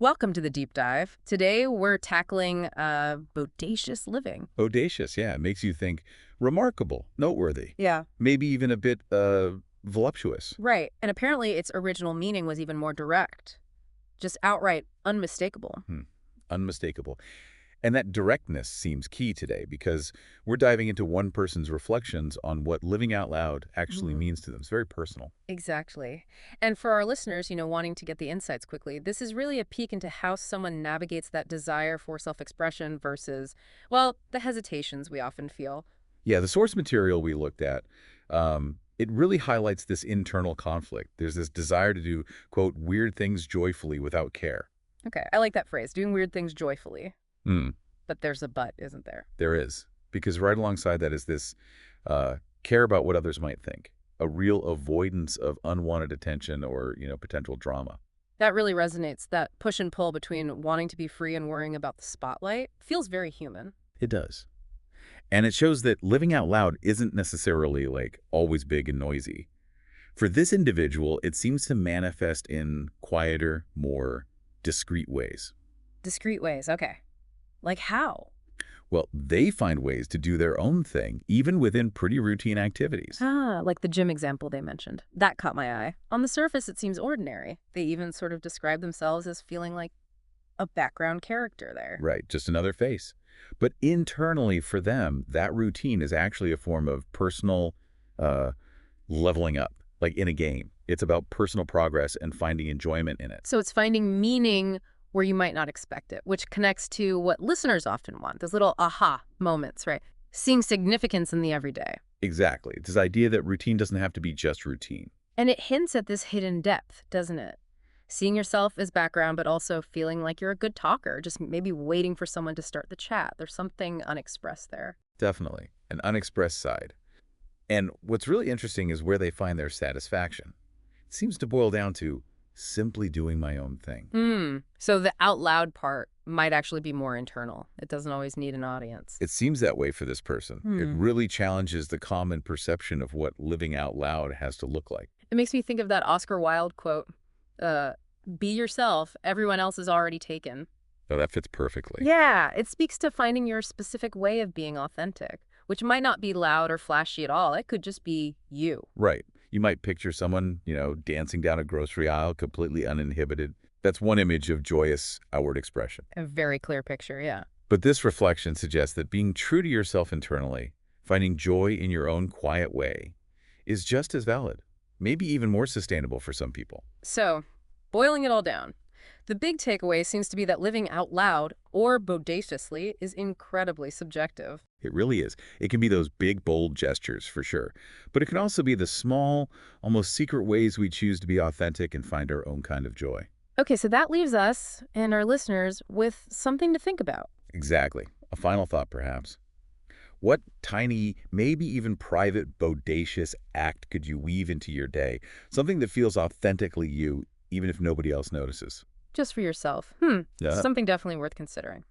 Welcome to the deep dive. Today we're tackling bodacious living. Bodacious, yeah. It makes you think remarkable, noteworthy, Yeah. maybe even a bit voluptuous. Right. And apparently its original meaning was even more direct, just outright unmistakable. Hmm. Unmistakable. And that directness seems key today because we're diving into one person's reflections on what living out loud actually Mhm. means to them. It's very personal. Exactly. And for our listeners, wanting to get the insights quickly, this is really a peek into how someone navigates that desire for self-expression versus, well, the hesitations we often feel. Yeah, the source material we looked at, it really highlights this internal conflict. There's this desire to do, quote, weird things joyfully without care. Okay, I like that phrase, doing weird things joyfully. Hmm. But there's a but, isn't there? There is. Because right alongside that is this care about what others might think, a real avoidance of unwanted attention or, potential drama. That really resonates. That push and pull between wanting to be free and worrying about the spotlight feels very human. It does. And it shows that living out loud isn't necessarily like always big and noisy. For this individual, it seems to manifest in quieter, more discreet ways. Discreet ways, okay. Like how? Well, they find ways to do their own thing, even within pretty routine activities. Ah, like the gym example they mentioned. That caught my eye. On the surface, it seems ordinary. They even sort of describe themselves as feeling like a background character there. Right, just another face. But internally for them, that routine is actually a form of personal uh, leveling up, like in a game. It's about personal progress and finding enjoyment in it. So it's finding meaning where you might not expect it, which connects to what listeners often want, those little aha moments, right? Seeing significance in the everyday. Exactly. This idea that routine doesn't have to be just routine. And it hints at this hidden depth, doesn't it? Seeing yourself as background, but also feeling like you're a good talker, just maybe waiting for someone to start the chat. There's something unexpressed there. Definitely. An unexpressed side. And what's really interesting is where they find their satisfaction. It seems to boil down to simply doing my own thing. So the out loud part might actually be more internal. It doesn't always need an audience. It seems that way for this person. It Hmm. really challenges the common perception of what living out loud has to look like. It makes me think of that Oscar Wilde quote, uh, be yourself, everyone else is already taken. So that fits perfectly. Yeah, it speaks to finding your specific way of being authentic, which might not be loud or flashy at all. It could just be you. Right. You might picture someone, dancing down a grocery aisle completely uninhibited. That's one image of joyous outward expression. A very clear picture, yeah. But this reflection suggests that being true to yourself internally, finding joy in your own quiet way, is just as valid, maybe even more sustainable for some people. So, boiling it all down, the big takeaway seems to be that living out loud or bodaciously is incredibly subjective. It really is. It can be those big, bold gestures, for sure. But it can also be the small, almost secret ways we choose to be authentic and find our own kind of joy. Okay, so that leaves us and our listeners with something to think about. Exactly. A final thought, perhaps. What tiny, maybe even private, bodacious act could you weave into your day? Something that feels authentically you, even if nobody else notices. Just for yourself. Yeah. Something definitely worth considering.